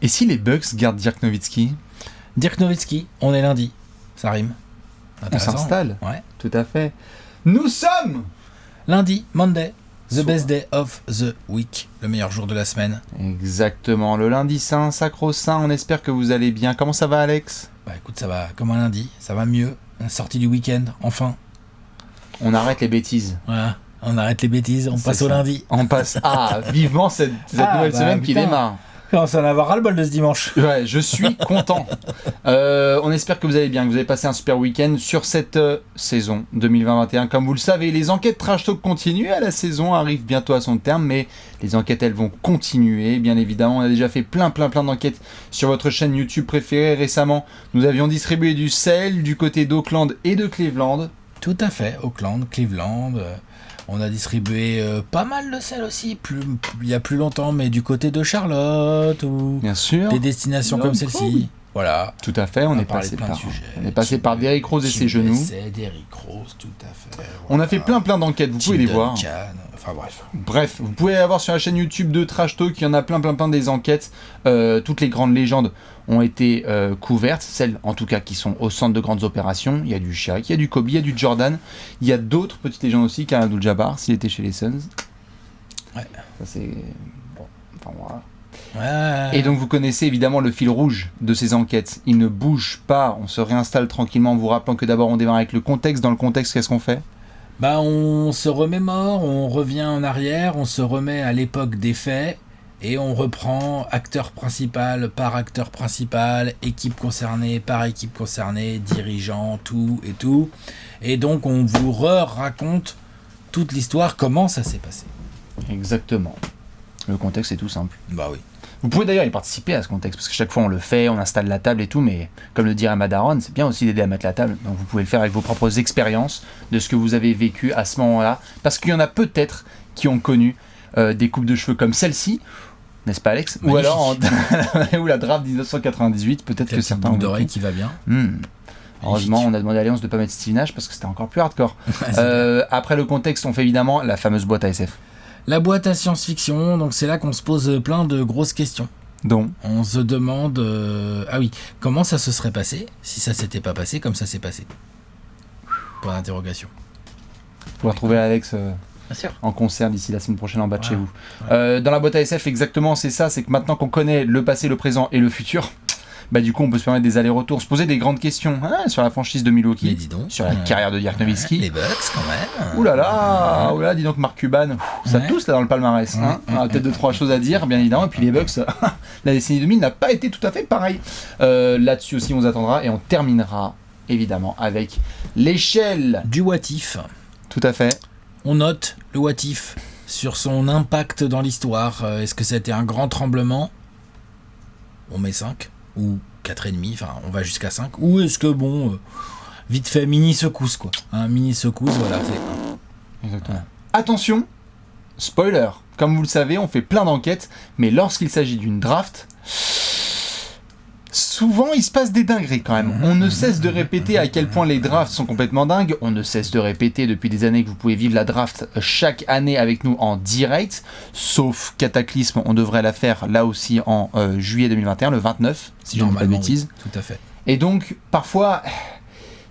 Et si les Bucks gardent Dirk Nowitzki ? Dirk Nowitzki, on est lundi. Ça rime. On s'installe. Ouais. Tout à fait. Nous sommes lundi, Monday, the best day of the week, le meilleur jour de la semaine. Exactement, le lundi saint, sacro-saint, on espère que vous allez bien. Comment ça va, Alex ? Bah écoute, ça va comme un lundi, ça va mieux. On est sorti du week-end, enfin. On arrête les bêtises. Voilà, on arrête les bêtises, on passe au lundi. On passe, vivement cette nouvelle semaine qui démarre. On s'en avoir ras-le-bol de ce dimanche. Ouais, je suis content. On espère que vous allez bien, que vous avez passé un super week-end sur cette saison 2020-21. Comme vous le savez, les enquêtes Trash Talk continuent. La saison arrive bientôt à son terme, mais les enquêtes, elles vont continuer. Bien évidemment, on a déjà fait plein d'enquêtes sur votre chaîne YouTube préférée. Récemment, nous avions distribué du sel du côté d'Auckland et de Cleveland. Tout à fait, Auckland, Cleveland... On a distribué pas mal de sel aussi, il y a plus longtemps, mais du côté de Charlotte ou bien sûr, des destinations comme celle-ci. Voilà. Tout à fait, on est passé par Derrick Rose et ses genoux. Derrick Rose, tout à fait. Voilà. On a fait plein d'enquêtes, vous pouvez les voir. Enfin bref. Bref, vous pouvez aller voir sur la chaîne YouTube de Trash Talk, il y en a plein des enquêtes. Toutes les grandes légendes ont été couvertes, celles en tout cas qui sont au centre de grandes opérations. Il y a du Shaq, il y a du Kobe, il y a du Jordan. Il y a d'autres petites légendes aussi, Kareem Abdul-Jabbar, s'il était chez les Suns. Ouais. Ça c'est... Bon, enfin voilà. Ouais. Et donc vous connaissez évidemment le fil rouge de ces enquêtes. Il ne bouge pas, on se réinstalle tranquillement en vous rappelant que d'abord on démarre avec le contexte. Dans le contexte, qu'est-ce qu'on fait ? Bah on se remémore, on revient en arrière, on se remet à l'époque des faits et on reprend acteur principal par acteur principal, équipe concernée par équipe concernée, dirigeant, tout. Et donc on vous raconte toute l'histoire, comment ça s'est passé. Exactement. Le contexte est tout simple. Bah oui. Vous pouvez d'ailleurs y participer à ce contexte, parce que chaque fois on le fait, on installe la table et tout, mais comme le dirait Madaron, c'est bien aussi d'aider à mettre la table, donc vous pouvez le faire avec vos propres expériences de ce que vous avez vécu à ce moment-là, parce qu'il y en a peut-être qui ont connu des coupes de cheveux comme celle-ci, n'est-ce pas Alex ? Ou alors ou la draft 1998, peut-être que certains ont d'oreille qui va bien. Heureusement, on a demandé à Alliance de pas mettre Steve Nash parce que c'était encore plus hardcore. Après le contexte, on fait évidemment la fameuse boîte à SF. La boîte à science-fiction, donc c'est là qu'on se pose plein de grosses questions. Donc, on se demande, comment ça se serait passé si ça s'était pas passé comme ça s'est passé ? Point d'interrogation. Pour retrouver Alex en concert d'ici la semaine prochaine en bas de chez vous. Dans la boîte à SF, exactement, c'est ça, c'est que maintenant qu'on connaît le passé, le présent et le futur, bah du coup on peut se permettre des allers-retours, se poser des grandes questions sur la franchise de Milwaukee, sur la carrière de Dirk Nowitzki. Les Bucks quand même. Ouh là là, dis donc Mark Cuban, ça tousse là dans le palmarès. On a peut-être 2-3 choses à dire, bien évidemment, et puis les Bucks, la décennie 2000 n'a pas été tout à fait pareil. Là-dessus aussi on vous attendra et on terminera évidemment avec l'échelle du what if. Tout à fait. On note le what if sur son impact dans l'histoire. Est-ce que ça a été un grand tremblement ? On met 5 ou 4,5, enfin on va jusqu'à 5, ou est-ce que vite fait mini secousse quoi, mini secousse, voilà, c'est exactement. Attention, spoiler, comme vous le savez, on fait plein d'enquêtes, mais lorsqu'il s'agit d'une draft, souvent il se passe des dingueries quand même. On ne cesse de répéter à quel point les drafts sont complètement dingues. On ne cesse de répéter depuis des années que vous pouvez vivre la draft chaque année avec nous en direct. Sauf Cataclysme, on devrait la faire là aussi en juillet 2021, le 29, si je ne dis pas de bêtises. Oui, tout à fait. Et donc, parfois,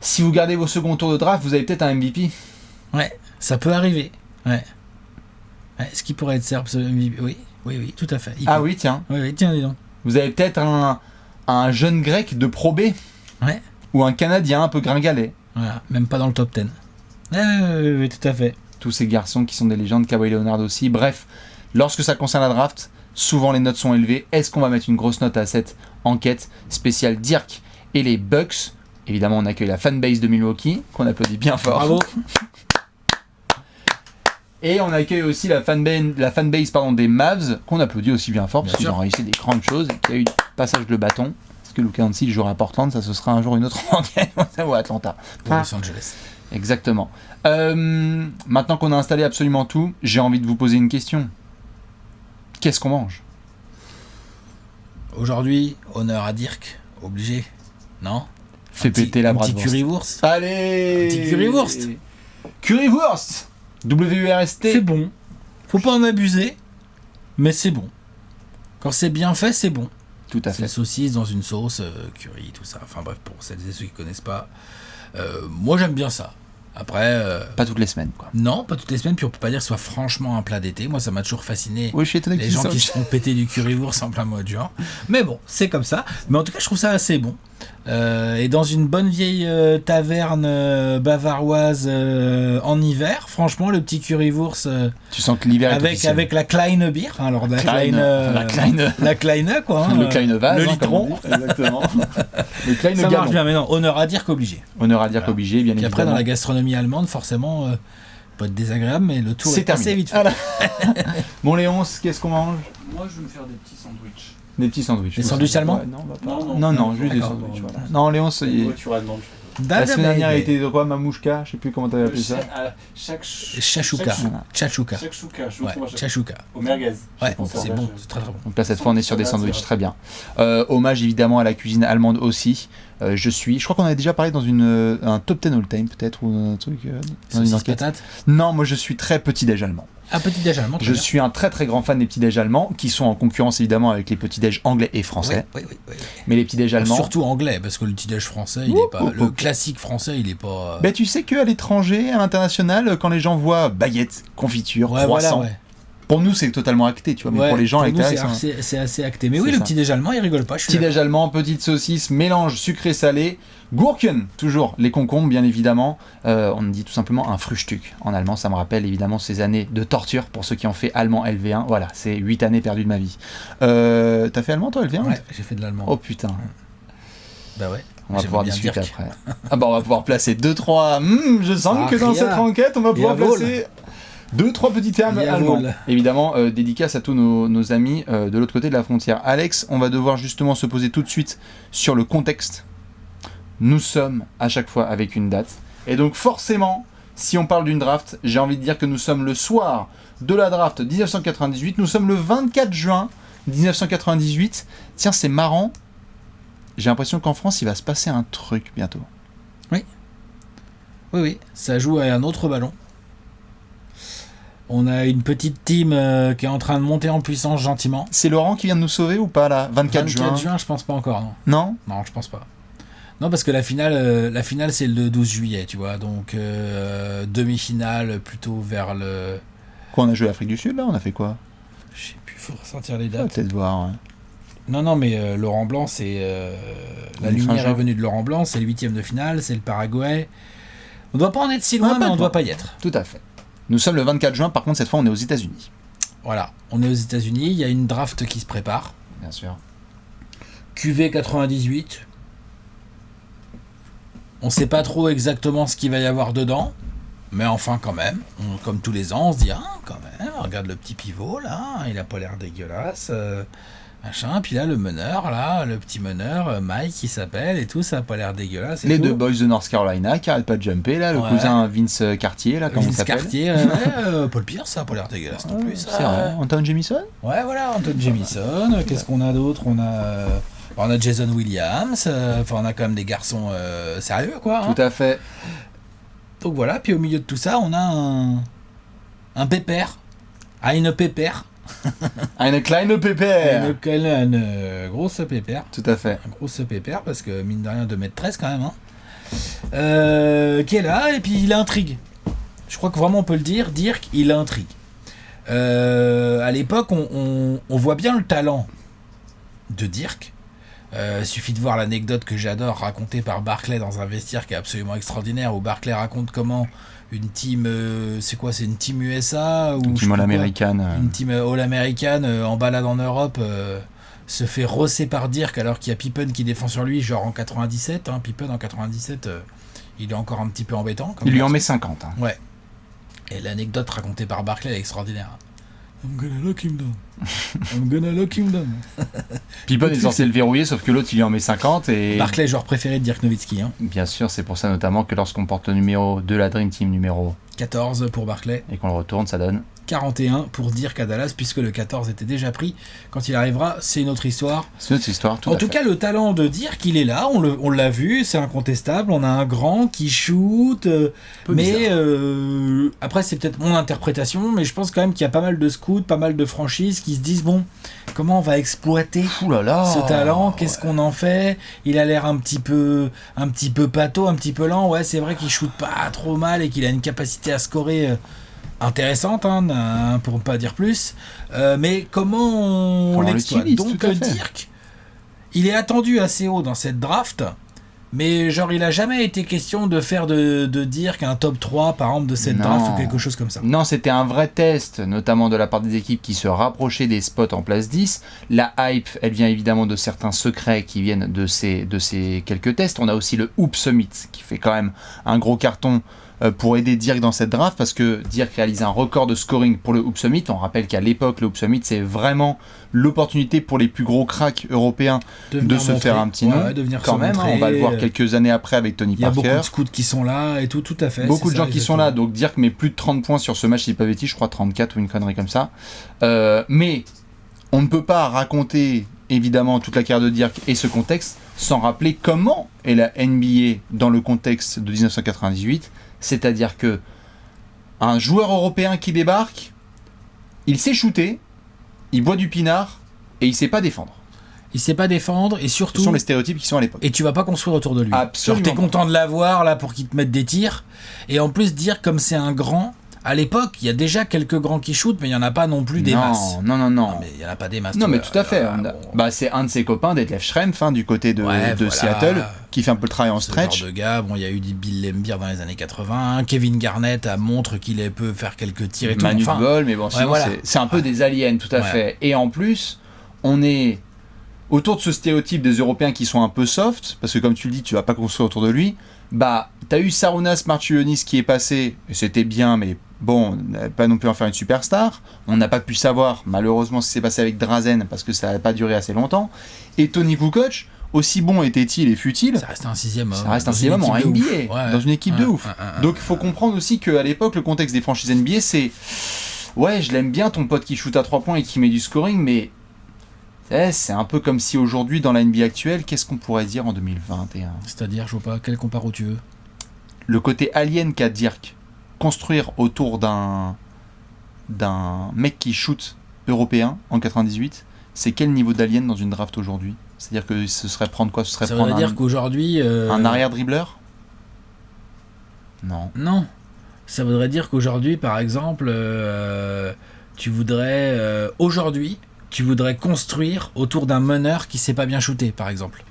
si vous gardez vos seconds tours de draft, vous avez peut-être un MVP. Ouais, ça peut arriver. Ouais. Est-ce qu'il pourrait être Serbe ce MVP ? Oui, tout à fait. Oui, tiens. Oui, tiens, dis donc. Vous avez peut-être un jeune grec de Pro B. Ouais. Ou un Canadien un peu gringalet. Voilà, même pas dans le top 10. Oui, tout à fait. Tous ces garçons qui sont des légendes, Kawhi Leonard aussi. Bref, lorsque ça concerne la draft, souvent les notes sont élevées. Est-ce qu'on va mettre une grosse note à cette enquête spéciale Dirk et les Bucks ? Évidemment, on accueille la fanbase de Milwaukee, qu'on applaudit bien fort. Bravo. Et on accueille aussi la fanbase des Mavs, qu'on applaudit aussi bien fort, parce qu'ils ont réussi des grandes choses. Il y a eu le passage de bâton. Est-ce que Luka Doncic jouera à Portland ? Ça, ce sera un jour une autre enquête. Ou à Atlanta. Ou Los Angeles. Exactement. Maintenant qu'on a installé absolument tout, j'ai envie de vous poser une question. Qu'est-ce qu'on mange ? Aujourd'hui, honneur à Dirk, obligé, non ? Fais péter la Un petit bratwurst. currywurst. Allez. Un petit currywurst. Currywurst. WURST. C'est bon. Faut pas en abuser, mais c'est bon. Quand c'est bien fait, c'est bon. Tout à C'est fait. saucisse dans une sauce, curry, tout ça. Enfin bref, pour celles et ceux qui connaissent pas, moi j'aime bien ça. Après, Pas toutes les semaines, quoi. non, pas toutes les semaines, puis on peut pas dire que ce soit franchement un plat d'été. Moi, ça m'a toujours fasciné. Oui, je suis étonné Les gens qui se font péter du currywurst en plein mois de juin. Mais bon, c'est comme ça. Mais en tout cas, je trouve ça assez bon. Et dans une bonne vieille taverne bavaroise en hiver, franchement, le petit currywurst Tu sens que l'hiver est officiel. avec la Kleine Bier, hein, alors la Kleine quoi. Hein, le Kleine vase, le hein, comme on litron. dit. Exactement. Le Kleine Ça marche galon. bien, mais non, honneur à dire qu'obligé. Honneur à dire qu'obligé, bien Puis après, évidemment. dans la gastronomie allemande, forcément, pas être désagréable, mais le tour C'est est assez terminé. vite fait. Voilà. Bon, Léonce, qu'est-ce qu'on mange ? Moi, je vais me faire des petits sandwichs. Des petits sandwichs. Des sandwichs allemands ? Ouais, non, on va pas. Non, Non, juste des D'accord. sandwichs. Voilà. Non, Léonce, Voiture allemande. la semaine dernière, il était de quoi ? Mamouchka ? Je sais plus comment t'avais appelé ça. Chaque Chachouka. Chachouka. chouka, Ouais, chachouka. au merguez. Ouais, pense c'est que bon, je- c'est très très bon. Donc là, cette fois, on est sur des sandwichs, très bien. Hommage évidemment à la cuisine allemande aussi. Je crois qu'on avait déjà parlé dans un top 10 all time peut-être, ou un truc. Dans une Saucisse enquête. patate. Non, moi je suis très petit-déj allemand. Un petit déj allemand. très Je bien. suis un très très grand fan des petits-déj allemands qui sont en concurrence évidemment avec les petits-déj anglais et français. Oui. Mais les petits-déj allemands. Surtout anglais, parce que le petit déj français, il Ouh, est pas. ouh, Le ouh. classique français, il est pas. Ben, tu sais qu'à l'étranger, à l'international, quand les gens voient baguette, confiture, Ouais, croissant, voilà, ouais. pour nous c'est totalement acté, tu vois. Mais pour les gens à nous, l'extérieur, c'est assez acté. Mais C'est oui, le ça. petit déj allemand, il rigole pas. Je suis petit-déj allemand, petite saucisse, mélange sucré-salé, Gurken, toujours, les concombres bien évidemment. On dit tout simplement un Frühstück en allemand. Ça me rappelle évidemment ces années de torture pour ceux qui ont fait allemand LV1. Voilà, c'est 8 années perdues de ma vie. T'as fait allemand toi LV1 Ouais, j'ai fait de l'allemand. Oh putain, Bah ouais. on va J'aimais pouvoir bien discuter Dirk. après. Ah bah on va pouvoir placer 2-3. Je sens Ah, que dans rien. cette enquête on va pouvoir Jawohl. placer 2-3 petits termes Jawohl. allemands. Évidemment, dédicace à tous nos amis de l'autre côté de la frontière. Alex, on va devoir justement se poser tout de suite sur le contexte. Nous sommes à chaque fois avec une date. Et donc forcément, si on parle d'une draft, j'ai envie de dire que nous sommes le soir de la draft 1998. Nous sommes le 24 juin 1998. Tiens, c'est marrant. J'ai l'impression qu'en France, il va se passer un truc bientôt. Oui, ça joue à un autre ballon. On a une petite team qui est en train de monter en puissance gentiment. C'est Laurent qui vient de nous sauver ou pas là 24 juin. je pense pas encore, non. Non. Non, je pense pas. Non, parce que la finale c'est le 12 juillet, tu vois. Donc, demi-finale plutôt vers le... Quoi, on a joué l'Afrique du Sud là On a fait quoi Je sais plus, faut ressortir les On va dates. peut-être voir. Ouais. Non, mais Laurent Blanc, c'est... la Fin lumière juin. est venue de Laurent Blanc, c'est le 8e de finale, c'est le Paraguay. On doit pas en être si loin, Ah, pas mais on loin. doit pas y être. Tout à fait. Nous sommes le 24 juin, par contre cette fois on est aux États-Unis. Voilà, on est aux États-Unis, il y a une draft qui se prépare. Bien sûr. QV 98. On sait pas trop exactement ce qu'il va y avoir dedans, mais enfin quand même, comme tous les ans, on se dit quand même, regarde le petit pivot là, il a pas l'air dégueulasse, machin. Puis là le meneur là, le petit meneur Mike qui s'appelle et tout, ça a pas l'air dégueulasse. Et Les tout. deux boys de North Carolina qui arrêtent pas de jumper là, le Ouais. cousin Vince Cartier là, comment il Vince s'appelle Cartier, Paul Pierce, ça a pas l'air dégueulasse non plus. Ça. C'est vrai. Anton Jamison. Ouais, voilà, Anton Jamison. Qu'est-ce qu'on a d'autre ? On a Jason Williams. Enfin, on a quand même des garçons sérieux, quoi. Hein. Tout à fait. Donc voilà, puis au milieu de tout ça, on a un pépère. Une pépère. Une kleine pépère. Une grosse pépère. Tout à fait. Un gros pépère, parce que mine de rien, 2m13 quand même. Hein. Qui est là, et puis il intrigue. Je crois que vraiment on peut le dire, Dirk, il intrigue. À l'époque, on voit bien le talent de Dirk. Suffit de voir l'anecdote que j'adore racontée par Barclay dans un vestiaire qui est absolument extraordinaire, où Barclay raconte comment une team, c'est une team USA ou Une team all-américaine. une team all-américaine en balade en Europe se fait rosser par Dirk alors qu'il y a Pippen qui défend sur lui, genre en 97. Hein, Pippen en 97, il est encore un petit peu embêtant. Il lui en met 50. Hein. Ouais. Et l'anecdote racontée par Barclay est extraordinaire. I'm gonna lock him down. I'm gonna lock him down. Pippen est censé le verrouiller, sauf que l'autre il lui en met 50 et... Barclay, joueur préféré de Dirk Nowitzki. Hein. Bien sûr, c'est pour ça notamment que lorsqu'on porte le numéro de la Dream Team numéro 14 pour Barclay. Et qu'on le retourne, ça donne 41 pour Dirk à Dallas, puisque le 14 était déjà pris. Quand il arrivera, c'est une autre histoire. C'est notre histoire, tout En à tout fait. cas, le talent de Dirk, il est là, on l'a vu, c'est incontestable. On a un grand qui shoot, mais après, c'est peut-être mon interprétation, mais je pense quand même qu'il y a pas mal de scouts, pas mal de franchises qui se disent bon, comment on va exploiter Ouh là là. ce talent, qu'est-ce qu'on en fait? Il a l'air un petit peu pâteau, un petit peu lent. Ouais, c'est vrai qu'il shoot pas trop mal et qu'il a une capacité à scorer intéressante, hein, pour ne pas dire plus. Mais comment on l'exploite? l'utilise, Donc tout à fait. Dirk, il est attendu assez haut dans cette draft, mais genre il a jamais été question de faire de Dirk un top 3 par exemple de cette Non. draft ou quelque chose comme ça. Non, c'était un vrai test, notamment de la part des équipes qui se rapprochaient des spots en place 10. La hype, elle vient évidemment de certains secrets qui viennent de ces quelques tests. On a aussi le Hoop Summit, qui fait quand même un gros carton pour aider Dirk dans cette draft, parce que Dirk réalise un record de scoring pour le Hoop Summit. On rappelle qu'à l'époque, le Hoop Summit, c'est vraiment l'opportunité pour les plus gros cracks européens de se faire un petit nom. Quand même, on va le voir quelques années après avec Tony Parker. Il y a beaucoup de scouts qui sont là et tout à fait. Beaucoup de gens qui sont là, donc Dirk met plus de 30 points sur ce match, si pas bêtise, je crois 34 ou une connerie comme ça. Mais on ne peut pas raconter évidemment toute la carrière de Dirk et ce contexte sans rappeler comment est la NBA dans le contexte de 1998, c'est-à-dire que un joueur européen qui débarque, il sait shooter, il boit du pinard et il sait pas défendre. Il sait pas défendre et surtout... Ce sont les stéréotypes qui sont à l'époque. Et tu vas pas construire autour de lui. Absolument. Genre, t'es content de l'avoir là pour qu'il te mette des tirs. Et en plus, dire comme c'est un grand, à l'époque, il y a déjà quelques grands qui shootent, mais il y en a pas non plus des masses. Non. Mais il y en a pas des masses. Non, mais tout à fait. C'est un de ses copains, Detlef Schrempf, du côté de voilà. Seattle, qui fait un peu le travail en Ce stretch. genre de gars, bon, il y a eu du Bill Laimbeer dans les années 80. Kevin Garnett montre qu'il peut faire quelques tirs et tout. Manu de Bol, mais bon, sinon, voilà. c'est un peu des aliens, tout à fait. Et en plus, on est autour de ce stéréotype des Européens qui sont un peu soft, parce que comme tu le dis, tu vas pas construire autour de lui. T'as eu Sarunas Marčiulionis qui est passé, et c'était bien, mais bon, on n'avait pas non plus en faire une superstar. On n'a pas pu savoir, malheureusement, ce qui s'est passé avec Drazen, parce que ça n'a pas duré assez longtemps. Et Tony Kukoc, aussi bon était-il et fut-il, ça reste un sixième homme. ça reste un sixième homme en NBA, dans une équipe de ouf. Donc il faut comprendre aussi qu'à l'époque, le contexte des franchises NBA, c'est... Ouais, je l'aime bien, ton pote qui shoot à 3 points et qui met du scoring, mais... C'est un peu comme si aujourd'hui, dans la NBA actuelle, qu'est-ce qu'on pourrait dire en 2021 ? C'est-à-dire, je vois pas, quel comparo tu veux ? Le côté alien qu'a Dirk, construire autour d'un mec qui shoot européen en 98, c'est quel niveau d'alien dans une draft aujourd'hui ? C'est-à-dire que ce serait prendre quoi ? Ce serait Ça prendre veut dire qu'aujourd'hui... un arrière-dribbleur ? Non. Non. Ça voudrait dire qu'aujourd'hui, par exemple, tu voudrais... aujourd'hui, tu voudrais construire autour d'un meneur qui sait pas bien shooter, par exemple.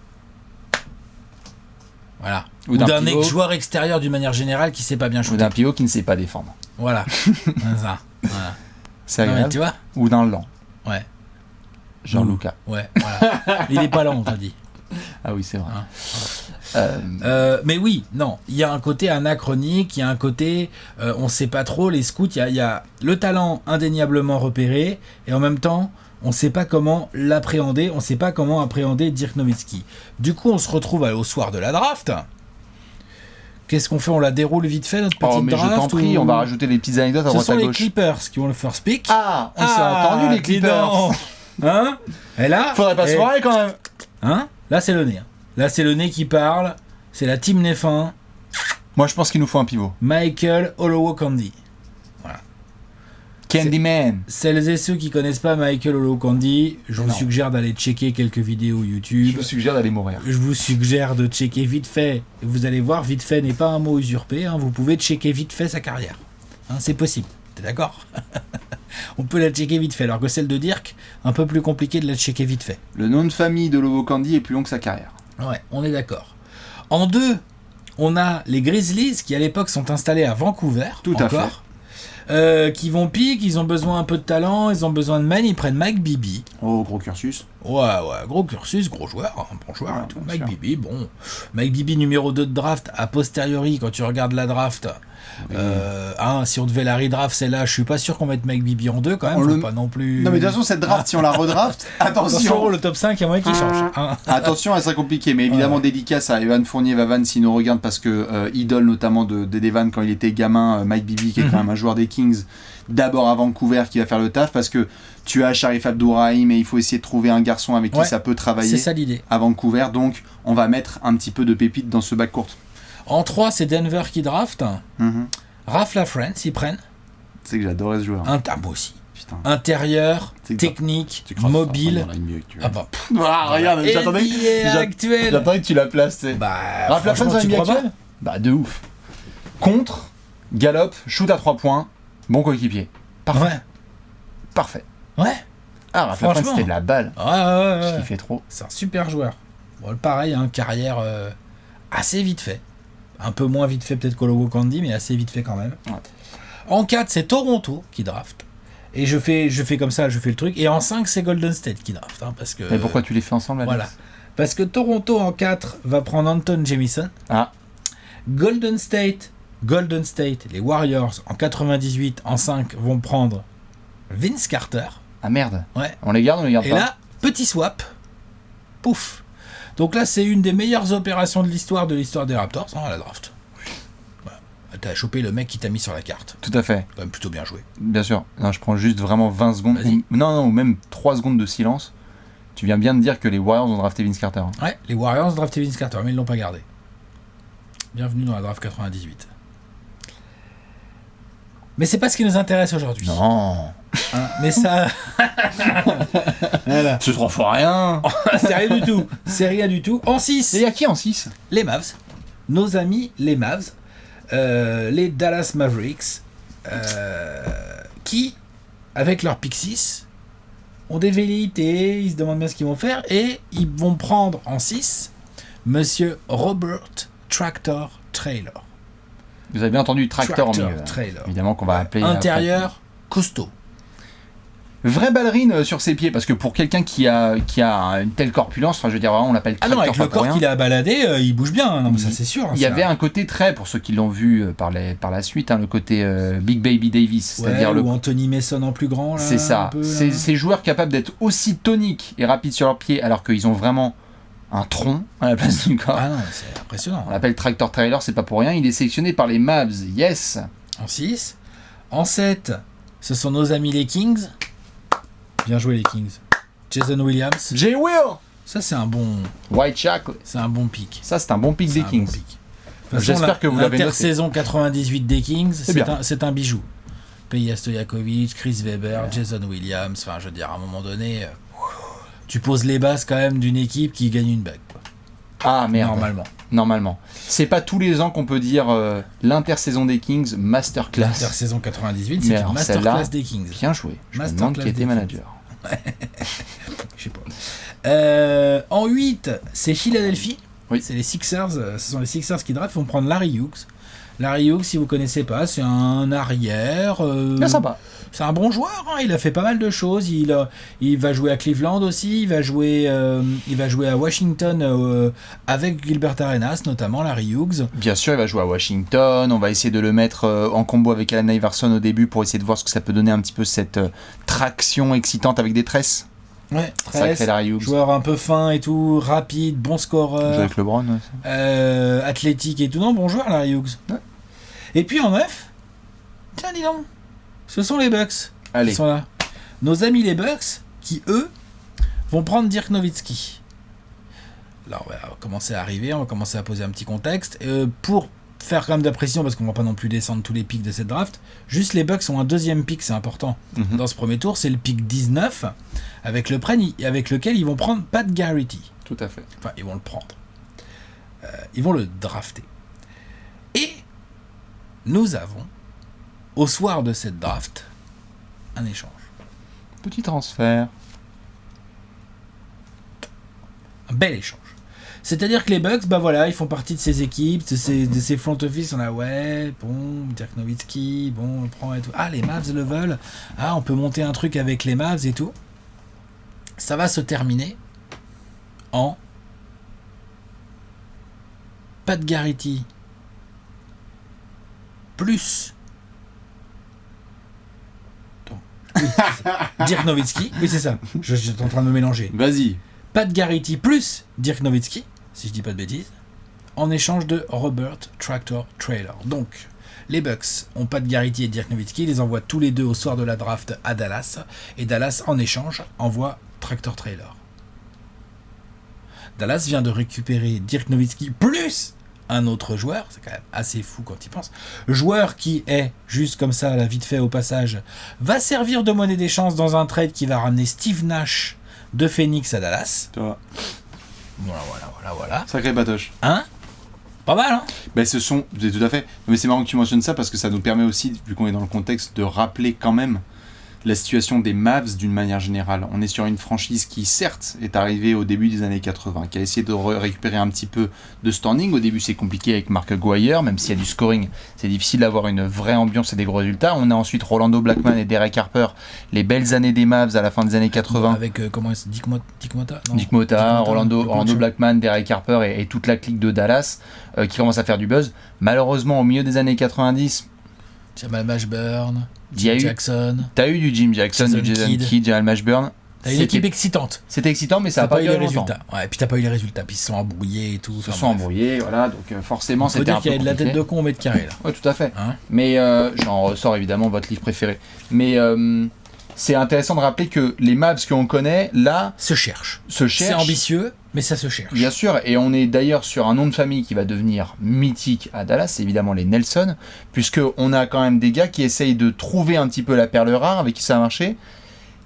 Voilà. Ou d'un joueur extérieur d'une manière générale qui sait pas bien shooter. Ou d'un pivot qui ne sait pas défendre. Voilà. Ça. Voilà. C'est agréable. Tu vois ? Ou d'un lent. Ouais. Genre Luka. Ouais, voilà. Il est pas lent, on t'a dit. Ah oui, c'est vrai. Mais oui, non, il y a un côté anachronique, il y a un côté, on sait pas trop, les scouts, il y a le talent indéniablement repéré, et en même temps, on sait pas comment l'appréhender, on sait pas comment appréhender Dirk Nowitzki. Du coup, on se retrouve au soir de la draft. Qu'est-ce qu'on fait ? On la déroule vite fait, notre petite draft ? Je t'en prie, on va rajouter des petites anecdotes à droite à gauche. Ce sont les Clippers qui ont le first pick. Ah, on s'est entendu, les Clippers. Hein ? Et là, faudrait pas se foirer quand même. Hein ? Là, c'est le nez. Là, c'est le nez qui parle. C'est la team Neffin. Moi, je pense qu'il nous faut un pivot. Michael Olowokandi. Voilà. Candyman. Celles et ceux qui connaissent pas Michael Olowokandi, je vous suggère d'aller checker quelques vidéos YouTube. Je vous suggère d'aller mourir. Je vous suggère de checker vite fait. Vous allez voir, vite fait n'est pas un mot usurpé. Vous pouvez checker vite fait sa carrière. C'est possible. T'es d'accord ? On peut la checker vite fait, alors que celle de Dirk, un peu plus compliqué de la checker vite fait. Le nom de famille de Olowokandi est plus long que sa carrière. Ouais, on est d'accord. En 2, on a les Grizzlies qui à l'époque sont installés à Vancouver. Tout à fait. Qui vont pique, ils ont besoin un peu de talent, ils ont besoin de man, ils prennent Mike Bibby. Oh, gros cursus. Ouais, gros cursus, gros joueur, bon joueur et tout. Mike sûr. Bibby, bon. Mike Bibby numéro 2 de draft, a posteriori, quand tu regardes la draft, Si on devait la redraft, celle-là, je suis pas sûr qu'on mette Mike Bibby en 2 quand même. Faut pas non plus. Non, mais de toute façon, cette draft, si on la redraft, attention. Le top 5, il y a moyen qu'il change. Attention, elle serait compliquée, mais évidemment, dédicace à Evan Fournier-Vavan s'il nous regarde, parce que idole notamment d'Evan quand il était gamin, Mike Bibby, qui est quand même un joueur des Kings, d'abord à Vancouver, qui va faire le taf, parce que tu as Sharif Abdourahim et il faut essayer de trouver un garçon avec qui ça peut travailler. C'est ça l'idée. À Vancouver, donc on va mettre un petit peu de pépites dans ce backcourt. En 3, c'est Denver qui draft. Raph LaFrance, ils prennent. Tu sais que j'adorais ce joueur. Moi aussi. Putain. Intérieur, technique, mobile. Regarde, j'attendais que tu la places. Raph LaFrance en NBA actuel ? De ouf. Contre, galope, shoot à 3 points, bon coéquipier. Parfait. Ouais. Raph LaFrance, c'était de la balle. Je kiffais trop. C'est un super joueur. Bon, pareil, carrière assez vite fait. Un peu moins vite fait peut-être qu'Ologo Candy, mais assez vite fait quand même. Ouais. En 4, c'est Toronto qui draft. Et je fais comme ça, je fais le truc. Et en 5, c'est Golden State qui draft. Parce que, mais pourquoi tu les fais ensemble, Voilà. Parce que Toronto en 4 va prendre Anton Jamison. Golden State, les Warriors en 98 en 5 vont prendre Vince Carter. Merde. Ouais. On les garde pas. Et là, petit swap. Pouf. Donc là, c'est une des meilleures opérations de l'histoire des Raptors, à la draft. Voilà. T'as chopé le mec qui t'a mis sur la carte. Tout à fait. Quand même plutôt bien joué. Bien sûr. Non, je prends juste vraiment 20 secondes. Ou même 3 secondes de silence. Tu viens bien de dire que les Warriors ont drafté Vince Carter. Ouais, les Warriors ont drafté Vince Carter, mais ils l'ont pas gardé. Bienvenue dans la draft 98. Mais c'est pas ce qui nous intéresse aujourd'hui. Non. Mais ça... Voilà. Ce sera fort rien. C'est rien du tout. En 6. Il y a qui en 6 ? Les Mavs. Nos amis, les Mavs. Les Dallas Mavericks. Qui, avec leur pick 6, ont des velléités, ils se demandent bien ce qu'ils vont faire, et ils vont prendre en 6 Monsieur Robert Tractor Traylor. Vous avez bien entendu Tractor en milieu. Trailer. Évidemment qu'on va appeler... Intérieur, costaud. Vraie ballerine sur ses pieds, parce que pour quelqu'un qui a une telle corpulence, je veux dire, vraiment, on l'appelle Tractor. Avec le corps qu'il a baladé, il bouge bien, ça c'est sûr. Il y avait un côté très, pour ceux qui l'ont vu par la suite, le côté Big Baby Davis, c'est-à-dire ou Anthony Mason en plus grand. Là, c'est ça, ces joueurs capables d'être aussi toniques et rapides sur leurs pieds, alors qu'ils ont vraiment un tronc à la place du corps. C'est impressionnant. On l'appelle Tractor Trailer, c'est pas pour rien, il est sélectionné par les Mavs, yes. En 6. En 7, ce sont nos amis les Kings. Bien joué les Kings. Jason Williams. J. Will. Ça c'est un bon... White Chocolate. C'est un bon pick. Ça c'est un bon pick des Kings. J'espère que vous l'avez noté. L'intersaison 98 des Kings, c'est un bijou. Peja Stojakovic, Chris Webber, Jason Williams, je veux dire, à un moment donné, tu poses les bases quand même d'une équipe qui gagne une bague. Merde. Normalement. C'est pas tous les ans qu'on peut dire l'intersaison des Kings, masterclass. L'intersaison 98, c'est une masterclass des Kings. Bien joué. Je me demande qui était manager. Je sais pas. En 8, c'est Philadelphie. Oui. C'est les Sixers. Ce sont les Sixers qui draftent. Ils vont prendre Larry Hughes. Larry Hughes, si vous connaissez pas, c'est un arrière. Bien sympa. C'est un bon joueur. Il a fait pas mal de choses. Il va jouer à Cleveland aussi. Il va jouer à Washington avec Gilbert Arenas, notamment Larry Hughes. Bien sûr, il va jouer à Washington. On va essayer de le mettre en combo avec Allen Iverson au début pour essayer de voir ce que ça peut donner un petit peu cette traction excitante avec des tresses. Ouais, joueur un peu fin et tout, rapide, bon scoreur. Joue avec LeBron. Athlétique et tout. Non, bon joueur, Larry Hughes. Ouais. Et puis en 9, tiens, dis donc, ce sont les Bucks. Allez. Qui sont là. Nos amis les Bucks, qui eux, vont prendre Dirk Nowitzki. Alors, on va commencer à arriver, on va commencer à poser un petit contexte. Pour faire quand même de la précision, parce qu'on va pas non plus descendre tous les pics de cette draft, juste les Bucks ont un deuxième pic, c'est important. Dans ce premier tour, c'est le pic 19, avec lequel ils vont prendre Pat Garrity. Tout à fait. Enfin, ils vont le prendre. Ils vont le drafter. Et nous avons, au soir de cette draft, un échange. Petit transfert. Un bel échange. C'est-à-dire que les Bucks, ils font partie de ces équipes, de ces front office. On a Dirk Nowitzki, on le prend et tout. Les Mavs le veulent. On peut monter un truc avec les Mavs et tout. Ça va se terminer en Pat Garrity plus... Dirk Nowitzki, oui c'est ça, je suis en train de me mélanger. Vas-y. Pat Garrity plus Dirk Nowitzki, si je dis pas de bêtises, en échange de Robert Tractor Trailer. Donc, les Bucks ont Pat Garrity et Dirk Nowitzki, ils les envoient tous les deux au soir de la draft à Dallas, et Dallas, en échange, envoie Tractor Trailer. Dallas vient de récupérer Dirk Nowitzki plus un autre joueur, c'est quand même assez fou quand il pense, joueur qui est, juste comme ça, là, vite fait au passage, va servir de monnaie d'échange dans un trade qui va ramener Steve Nash de Phoenix à Dallas. Toi. Voilà. Sacré patoche. Hein? Pas mal, hein? Ben, tout à fait. Mais c'est marrant que tu mentionnes ça parce que ça nous permet aussi, vu qu'on est dans le contexte, de rappeler quand même la situation des Mavs d'une manière générale. On est sur une franchise qui, certes, est arrivée au début des années 80, qui a essayé de récupérer un petit peu de standing. Au début, c'est compliqué avec Mark Aguirre, même s'il y a du scoring, c'est difficile d'avoir une vraie ambiance et des gros résultats. On a ensuite Rolando Blackman et Derek Harper, les belles années des Mavs à la fin des années 80. Avec, comment est-ce, Dick Motta, Dick Motta, Rolando Blackman, Derek Harper et toute la clique de Dallas qui commence à faire du buzz. Malheureusement, au milieu des années 90, Jamal Mashburn, Jim Jackson. T'as eu du Jim Jackson, du Jason Kidd, Jamal Mashburn. T'as une équipe excitante. C'était excitant, mais ça n'a pas eu les résultats. Ouais, et puis t'as pas eu les résultats, puis ils se sont embrouillés et tout. Ils se sont embrouillés, voilà, donc forcément c'était un peu compliqué. Il faut dire qu'il y a de la tête de con au mètre carré là. Ouais, tout à fait. Hein, mais j'en ressors évidemment votre livre préféré. Mais c'est intéressant de rappeler que les Mavs qu'on connaît, là... Se cherchent. C'est ambitieux, mais ça se cherche. Bien sûr, et on est d'ailleurs sur un nom de famille qui va devenir mythique à Dallas, c'est évidemment les Nelson, puisqu'on a quand même des gars qui essayent de trouver un petit peu la perle rare avec qui ça a marché.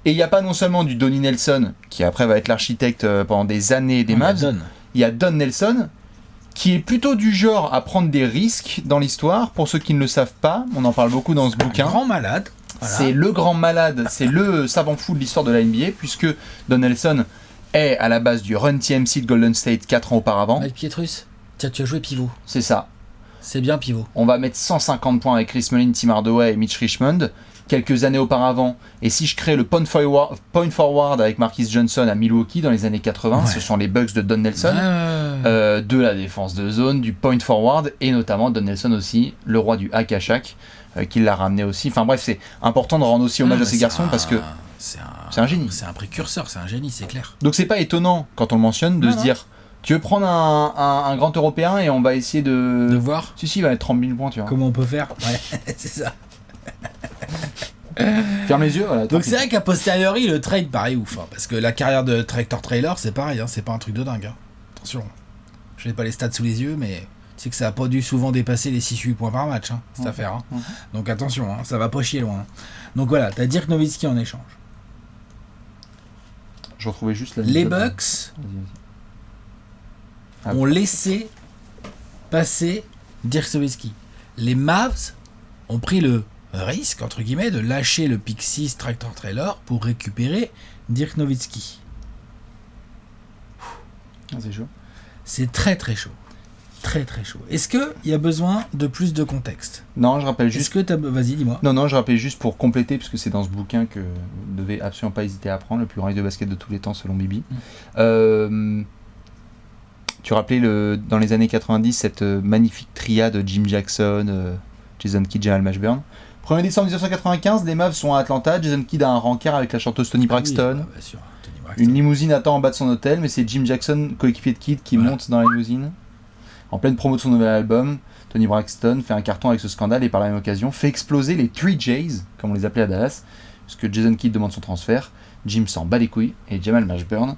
Et il n'y a pas non seulement du Donnie Nelson, qui après va être l'architecte pendant des années des Mavs, il y a Don Nelson, qui est plutôt du genre à prendre des risques dans l'histoire. Pour ceux qui ne le savent pas, on en parle beaucoup dans ce bouquin. Un grand malade. Voilà. C'est le grand malade, c'est le savant fou de l'histoire de la NBA, puisque Don Nelson est à la base du Run TMC de Golden State 4 ans auparavant. Mike Pietrus, tiens, tu as joué pivot. C'est ça. C'est bien pivot. On va mettre 150 points avec Chris Mullin, Tim Hardaway et Mitch Richmond. Quelques années auparavant, et si je crée le point forward avec Marquis Johnson à Milwaukee dans les années 80, ouais. Ce sont les Bucks de Don Nelson, de la défense de zone, du point forward, et notamment Don Nelson aussi, le roi du hack à Shaq, qui l'a ramené aussi. Enfin bref, c'est important de rendre aussi hommage à ces garçons parce que c'est un génie. C'est un précurseur, c'est un génie, c'est clair. Donc c'est pas étonnant, quand on le mentionne, de se dire... Tu veux prendre un grand européen et on va essayer de voir. Si, il va être 30 000 points, tu vois. Comment on peut faire? Ouais, c'est ça. Ferme les yeux, voilà. Donc c'est vrai qu'à posteriori, le trade paraît ouf. Hein, parce que la carrière de Tractor Trailer, c'est pareil, hein, c'est pas un truc de dingue. Hein. Attention. Je n'ai pas les stats sous les yeux, mais c'est que ça a pas dû souvent dépasser les 6-8 points par match, hein, cette affaire. Hein. Donc attention, hein, ça va pas chier loin. Hein. Donc voilà, t'as Dirk Nowitzki en échange. Je retrouvais juste les Bucks ont laissé passer Dirk Nowitzki. Les Mavs ont pris le risque, entre guillemets, de lâcher le pick 6 Tractor Trailer pour récupérer Dirk Nowitzki. C'est chaud. C'est très très chaud. Très très chaud. Est-ce qu'il y a besoin de plus de contexte? Non, je rappelle juste... Est-ce que t'as... Vas-y, dis-moi. Non, je rappelle juste pour compléter, parce que c'est dans ce bouquin que vous ne devez absolument pas hésiter à apprendre, le plus grand livre de basket de tous les temps selon Bibi. Tu rappelais dans les années 90 cette magnifique triade de Jim Jackson, Jason Kidd, Jamal Mashburn. 1er décembre 1995, les Mavs sont à Atlanta. Jason Kidd a un rencard avec la chanteuse Toni Braxton. Oui, bien sûr, Toni Braxton. Une limousine attend en bas de son hôtel, mais c'est Jim Jackson, coéquipier de Kidd, qui monte dans la limousine. En pleine promo de son nouvel album, Toni Braxton fait un carton avec ce scandale et par la même occasion fait exploser les 3 Jays, comme on les appelait à Dallas, puisque Jason Kidd demande son transfert, Jim s'en bat les couilles et Jamal Mashburn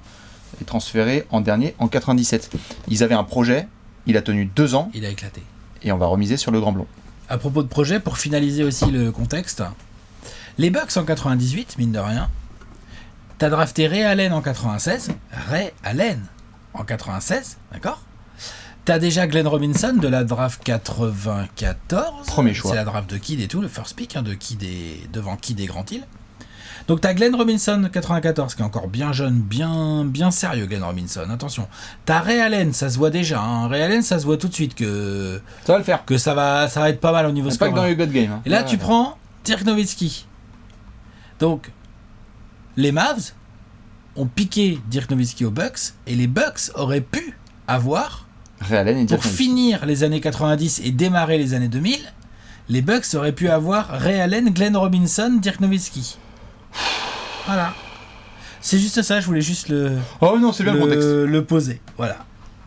est transféré en dernier en 97. Ils avaient un projet, il a tenu 2 ans. Il a éclaté. Et on va remiser sur le grand blond. À propos de projet, pour finaliser aussi le contexte, les Bucks en 98, mine de rien, t'as drafté Ray Allen en 96, d'accord? T'as déjà Glenn Robinson de la draft 94. Premier choix. C'est la draft de Kidd et tout, le first pick de Kidd devant Kidd et Grant Hill. Donc t'as Glenn Robinson 94 qui est encore bien jeune, bien sérieux Glenn Robinson, attention. T'as Ray Allen, ça se voit déjà, hein. Ray Allen ça se voit tout de suite que ça va le faire. Que ça va être pas mal au niveau score. Pas que dans les God Game. Hein. Et là tu prends Dirk Nowitzki. Donc les Mavs ont piqué Dirk Nowitzki aux Bucks et les Bucks auraient pu avoir Ray Allen et pour finir les années 90 et démarrer les années 2000, Les Bucks auraient pu avoir Ray Allen, Glenn Robinson, Dirk Nowitzki. Voilà. C'est juste ça, je voulais juste Oh non, c'est bien le contexte. le poser. Voilà.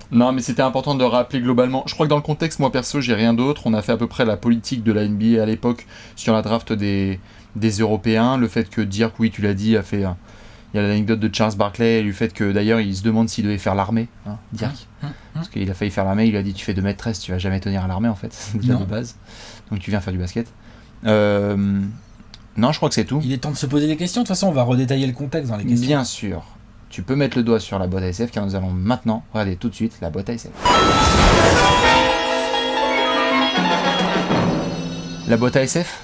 Non, mais c'était important de rappeler globalement. Je crois que dans le contexte, moi perso, j'ai rien d'autre. On a fait à peu près la politique de la NBA à l'époque sur la draft des Européens. Le fait que Dirk, oui, tu l'as dit, a fait. Il y a l'anecdote de Charles Barkley et le fait que d'ailleurs il se demande s'il devait faire l'armée, hein, Dirk. Parce qu'il a failli faire l'armée, il lui a dit tu fais 2m13, tu vas jamais tenir à l'armée en fait, déjà de base. Donc tu viens faire du basket. Non, je crois que c'est tout. Il est temps de se poser des questions. De toute façon, on va redétailler le contexte dans les questions. Bien sûr. Tu peux mettre le doigt sur la boîte à SF car nous allons maintenant regarder tout de suite la boîte à SF. La boîte à SF.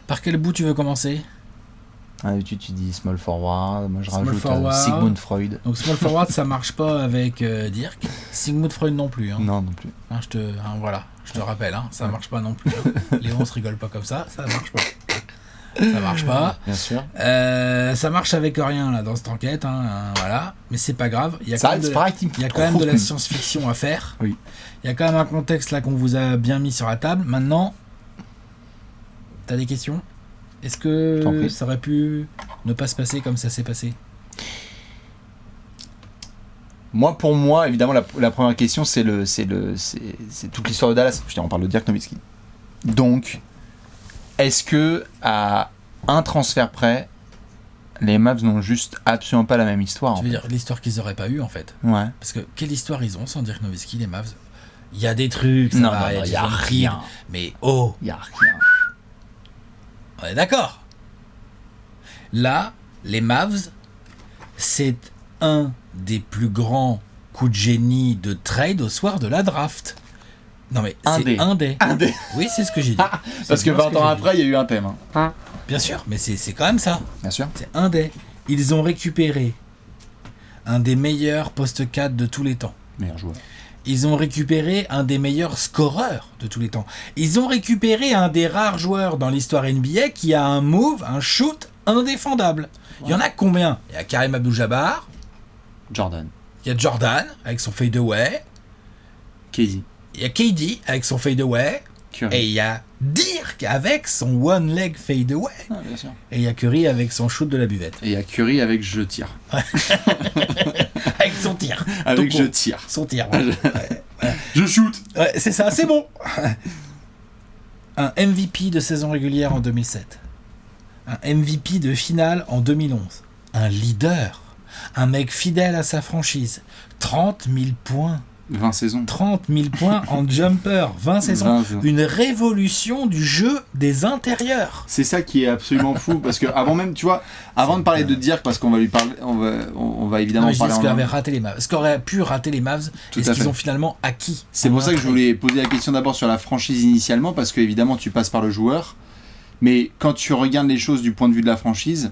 Par quel bout tu veux commencer ? D'habitude tu dis small forward, moi je Small rajoute forward. Sigmund Freud. Donc small forward, ça marche pas avec Dirk. Sigmund Freud non plus. Hein. Non plus. Hein, voilà, je te rappelle, hein, ça marche pas non plus. Hein. Léon se rigole pas comme ça marche pas. Ça marche pas. Bien sûr. Ça marche avec rien là dans cette enquête, voilà. Mais c'est pas grave. Il y a quand même de la science-fiction à faire. Oui. Il y a quand même un contexte là qu'on vous a bien mis sur la table. Maintenant, t'as des questions ? Est-ce que ça aurait pu ne pas se passer comme ça s'est passé ? Pour moi, évidemment, la première question, c'est toute l'histoire de Dallas. On parle de Dirk Nowitzki. Donc, est-ce que à un transfert près, les Mavs n'ont juste absolument pas la même histoire ? Tu veux dire l'histoire qu'ils auraient pas eu en fait ? Ouais. Parce que quelle histoire ils ont sans Dirk Nowitzki, les Mavs ? Il y a des trucs, il y a rien. Mais il y a rien. On est d'accord. Là, les Mavs, c'est un des plus grands coups de génie de trade au soir de la draft. Non mais c'est un des. Oui, c'est ce que j'ai dit. Parce que 20 ans après, il y a eu un thème. Bien sûr, mais c'est quand même ça. Bien sûr. C'est un des. Ils ont récupéré un des meilleurs poste 4 de tous les temps. Meilleur joueur. Ils ont récupéré un des meilleurs scoreurs de tous les temps. Ils ont récupéré un des rares joueurs dans l'histoire NBA qui a un move, un shoot indéfendable. Ouais. Il y en a combien ? Il y a Kareem Abdul-Jabbar. Jordan. Il y a Jordan avec son fadeaway. KD. Il y a KD avec son fadeaway. Curry. Et il y a Dirk avec son one-leg fadeaway. Ah, bien sûr. Et il y a Curry avec son shoot de la buvette. Et il y a Curry avec je tire. Avec son tir. Avec je tire. Son tir. Ouais. Je shoot. Ouais, c'est ça, c'est bon. Un MVP de saison régulière en 2007. Un MVP de finale en 2011. Un leader. Un mec fidèle à sa franchise. 30 000 points. 20 saisons. 30 000 points en jumper. 20 saisons. Une révolution du jeu des intérieurs. C'est ça qui est absolument fou. Parce que avant même, tu vois, avant de parler de Dirk, parce qu'on va lui parler, on va évidemment parler ce qu'aurait pu rater les Mavs, et ce qu'ils ont finalement acquis. C'est pour ça que je voulais poser la question d'abord sur la franchise initialement, parce que évidemment tu passes par le joueur. Mais quand tu regardes les choses du point de vue de la franchise,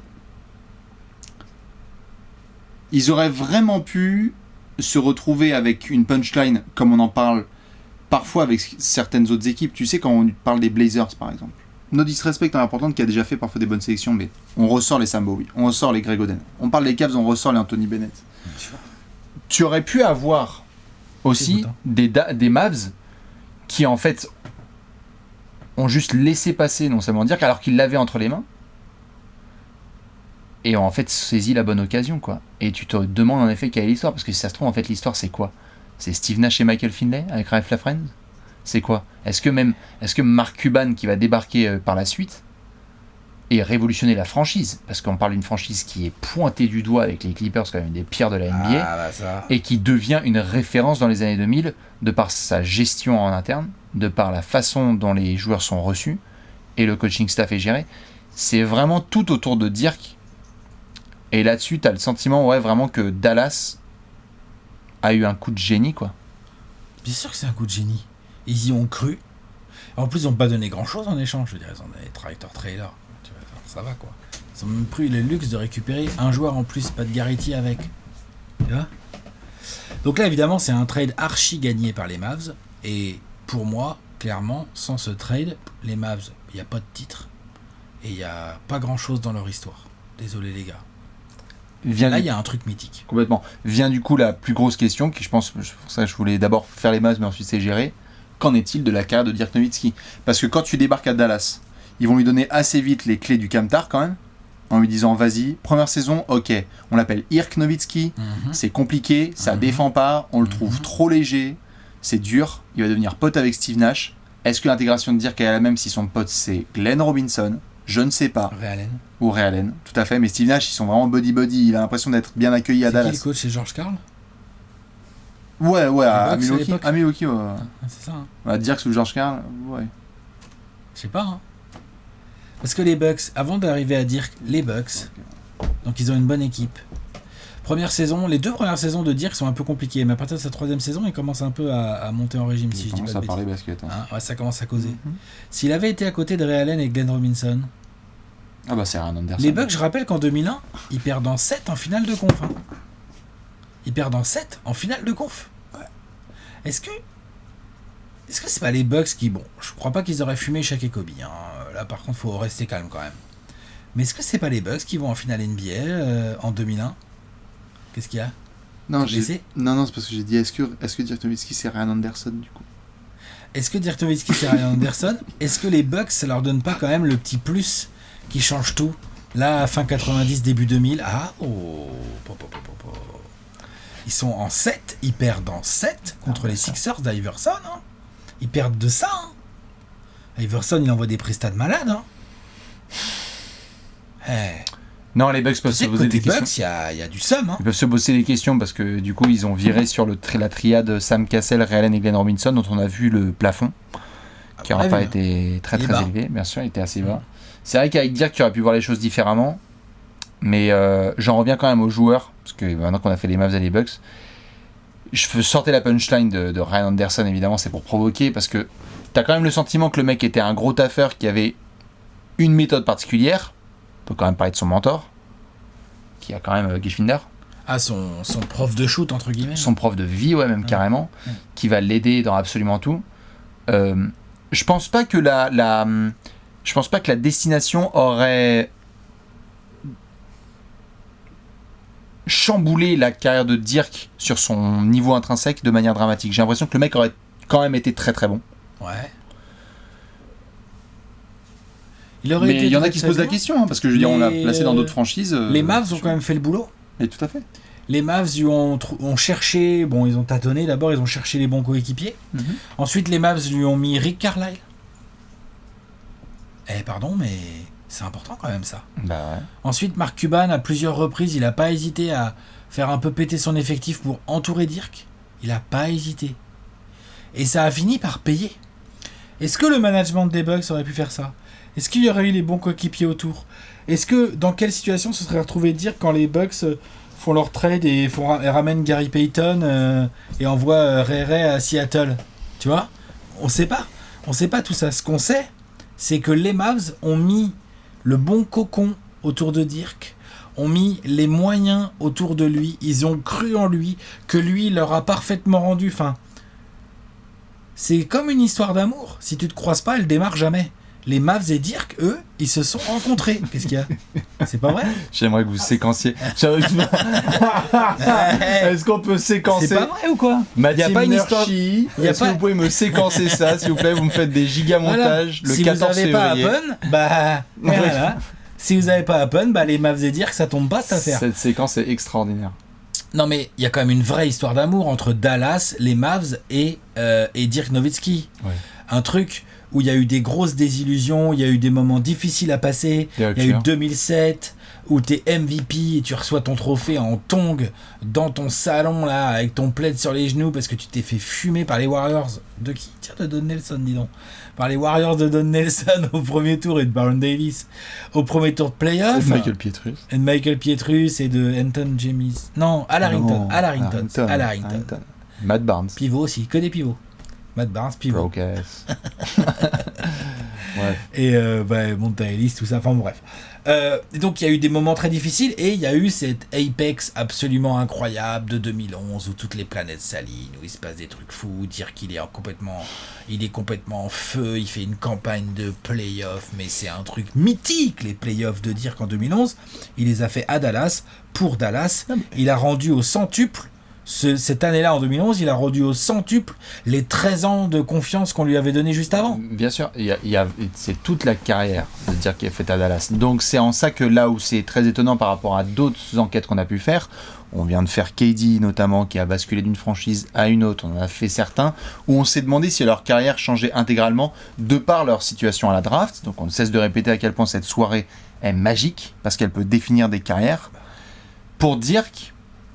ils auraient vraiment pu se retrouver avec une punchline comme on en parle parfois avec certaines autres équipes. Tu sais, quand on parle des Blazers par exemple, no disrespect en important, qui a déjà fait parfois des bonnes sélections, mais on ressort les Sam Bowie, on ressort les Greg Oden, on parle des Cavs, on ressort les Anthony Bennett. Tu aurais pu avoir aussi des Mavs qui en fait ont juste laissé passer non seulement Dirk alors qu'ils l'avaient entre les mains et ont en fait saisi la bonne occasion, quoi. Et tu te demandes en effet quelle est l'histoire, parce que si ça se trouve en fait l'histoire c'est quoi ? C'est Steve Nash et Michael Finlay avec Ralph LaFrentz ? C'est quoi ? Est-ce que Mark Cuban qui va débarquer par la suite et révolutionner la franchise, parce qu'on parle d'une franchise qui est pointée du doigt avec les Clippers, quand même une des pires de la NBA, et qui devient une référence dans les années 2000 de par sa gestion en interne, de par la façon dont les joueurs sont reçus et le coaching staff est géré. C'est vraiment tout autour de Dirk. Et là-dessus, t'as le sentiment, vraiment que Dallas a eu un coup de génie, quoi. Bien sûr que c'est un coup de génie. Ils y ont cru. En plus, ils n'ont pas donné grand-chose en échange. Je veux dire, ils ont donné tractor trailer. Tu vois, ça va, quoi. Ils ont même pris le luxe de récupérer un joueur en plus, pas de Garretti avec. Tu vois ? Donc là, évidemment, c'est un trade archi gagné par les Mavs. Et pour moi, clairement, sans ce trade, les Mavs, il n'y a pas de titre. Et il n'y a pas grand-chose dans leur histoire. Désolé, les gars. Là, il y a un truc mythique. Complètement. Vient du coup la plus grosse question, qui je pense, pour ça je voulais d'abord faire les Mavs, mais ensuite c'est géré. qu'en est-il de la carrière de Dirk Nowitzki ? Parce que quand tu débarques à Dallas, ils vont lui donner assez vite les clés du Camtar quand même, en lui disant vas-y, première saison, ok, on l'appelle Irk Nowitzki, c'est compliqué, ça défend pas, on le trouve trop léger, c'est dur, il va devenir pote avec Steve Nash. Est-ce que l'intégration de Dirk est la même si son pote c'est Glenn Robinson ? Je ne sais pas. Ray Allen. Ou Ray Allen, tout à fait, mais Steve Nash, ils sont vraiment buddy-buddy, il a l'impression d'être bien accueilli à Dallas. C'est qui le coach, c'est George Karl ? Ouais, à Bucks, à Milwaukee, l'époque. ouais. C'est ça, hein. On va dire que sous George Karl, ouais. Je sais pas, hein. Parce que les Bucks, avant d'arriver à Dirk, les Bucks, donc ils ont une bonne équipe. Les 2 premières saisons de Dirk sont un peu compliquées, mais à partir de sa 3e saison, il commence un peu à monter en régime, si je dis pas de à parler bêtises. basket. Ouais, ça commence à causer. S'il avait été à côté de Ray Allen et Glenn Robinson, Ah bah c'est Ryan Anderson. les Bucks, je rappelle qu'en 2001, ils perdent en 7 en finale de conf. Hein. Ils perdent en 7 en finale de conf. Ouais. Est-ce que c'est pas les Bucks qui... Bon, je crois pas qu'ils auraient fumé Shaq et Kobe. Hein. Là, par contre, faut rester calme quand même. Mais est-ce que c'est pas les Bucks qui vont en finale NBA en 2001 ? Qu'est-ce qu'il y a ? Non, T'es blessé ? non, c'est parce que j'ai dit est-ce que Dirk Nowitzki c'est Ryan Anderson du coup ? Est-ce que Dirk Nowitzki c'est Ryan Anderson ? Est-ce que les Bucks, ça leur donne pas quand même le petit plus qui change tout ? Là, fin 90, début 2000, ils sont en 7, ils perdent en 7 contre les Sixers d'Iverson. Hein. Ils perdent de ça. Hein. Iverson, il envoie des prestats de malade. Hein. Hey. Non, les Bucks peuvent se poser des questions. Bucks, il y a du seum. Hein. Ils peuvent se poser des questions parce que du coup, ils ont viré sur la triade Sam Cassell, Ray Allen et Glenn Robinson, dont on a vu le plafond, qui n'aura pas été très élevé. Bien sûr, il était assez bas. C'est vrai qu'avec Dirk, tu aurais pu voir les choses différemment. Mais j'en reviens quand même aux joueurs, parce que maintenant qu'on a fait les Mavs et les Bucks, je veux sortir la punchline de Ryan Anderson, évidemment, c'est pour provoquer, parce que t'as quand même le sentiment que le mec était un gros taffeur qui avait une méthode particulière. On peut quand même parler de son mentor, qui a quand même Gilfinder. Ah, son prof de shoot, entre guillemets. Son prof de vie, ouais, même carrément, qui va l'aider dans absolument tout. Je pense pas que je pense pas que la destination aurait chamboulé la carrière de Dirk sur son niveau intrinsèque de manière dramatique. J'ai l'impression que le mec aurait quand même été très très bon. Ouais. Mais il y en a qui se posent la question, hein, parce que je veux dire, on l'a placé dans d'autres franchises. Les Mavs ont quand même fait le boulot. Et tout à fait. Les Mavs ont cherché, bon, ils ont tâtonné, d'abord ils ont cherché les bons coéquipiers. Ensuite, les Mavs lui ont mis Rick Carlisle. Pardon, mais c'est important quand même ça. Bah ouais. Ensuite, Mark Cuban, à plusieurs reprises, il n'a pas hésité à faire un peu péter son effectif pour entourer Dirk. Il n'a pas hésité. Et ça a fini par payer. Est-ce que le management des Bucks aurait pu faire ça ? Est-ce qu'il y aurait eu les bons coéquipiers autour ? Est-ce que, dans quelle situation se serait retrouvé Dirk quand les Bucks font leur trade et ramènent Gary Payton et envoient Ray Ray à Seattle ? Tu vois ? On sait pas. On sait pas tout ça. Ce qu'on sait, c'est que les Mavs ont mis le bon cocon autour de Dirk, ont mis les moyens autour de lui, ils ont cru en lui, que lui leur a parfaitement rendu. Enfin, c'est comme une histoire d'amour. Si tu te croises pas, elle démarre jamais. Les Mavs et Dirk, eux, ils se sont rencontrés. Qu'est-ce qu'il y a ? C'est pas vrai ? J'aimerais que vous séquenciez. Est-ce qu'on peut séquencer ? C'est pas vrai ou quoi ? Il n'y a pas une histoire. Est-ce que vous pouvez me séquencer ça, s'il vous plaît ? Vous me faites des gigamontages le 14 février. Si vous n'avez pas Happen, voilà. Si vous n'avez pas Happen, les Mavs et Dirk, ça tombe pas cette affaire. Cette séquence est extraordinaire. Non mais il y a quand même une vraie histoire d'amour entre Dallas, les Mavs et Dirk Nowitzki. Ouais. Un truc où il y a eu des grosses désillusions, il y a eu des moments difficiles à passer. Il y a eu 2007 où t'es MVP et tu reçois ton trophée en tongs dans ton salon là avec ton plaid sur les genoux parce que tu t'es fait fumer par les Warriors de qui ? Tiens, de Don Nelson, dis donc. Par les Warriors de Don Nelson au premier tour et de Baron Davis au premier tour de playoff. Et de Michael Pietrus. Et de Anton James. Non, Al Harrington. Matt Barnes. Pivot aussi, que des pivots. Matt Barnes, pivot. Brocas. Ouais. Et Monta Ellis, tout ça, enfin bref. Et donc il y a eu des moments très difficiles et il y a eu cette Apex absolument incroyable de 2011 où toutes les planètes s'alignent, où il se passe des trucs fous, dire qu'il est complètement en feu, il fait une campagne de playoffs, mais c'est un truc mythique les playoffs de dire qu'en 2011, il les a fait à Dallas, pour Dallas, il a rendu au centuple Cette année-là, en 2011, il a rendu au centuple les 13 ans de confiance qu'on lui avait donné juste avant. Bien sûr, c'est toute la carrière de dire qu'il est fait à Dallas. Donc c'est en ça que là où c'est très étonnant par rapport à d'autres enquêtes qu'on a pu faire, on vient de faire KD notamment qui a basculé d'une franchise à une autre, on en a fait certains, où on s'est demandé si leur carrière changeait intégralement de par leur situation à la draft. Donc on ne cesse de répéter à quel point cette soirée est magique, parce qu'elle peut définir des carrières. Pour Dirk,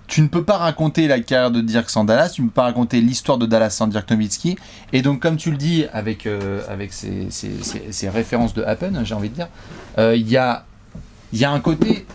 tu ne peux pas raconter la carrière de Dirk sans Dallas, tu ne peux pas raconter l'histoire de Dallas sans Dirk Nowitzki, et donc comme tu le dis avec ces références de Happen, j'ai envie de dire, il y a un côté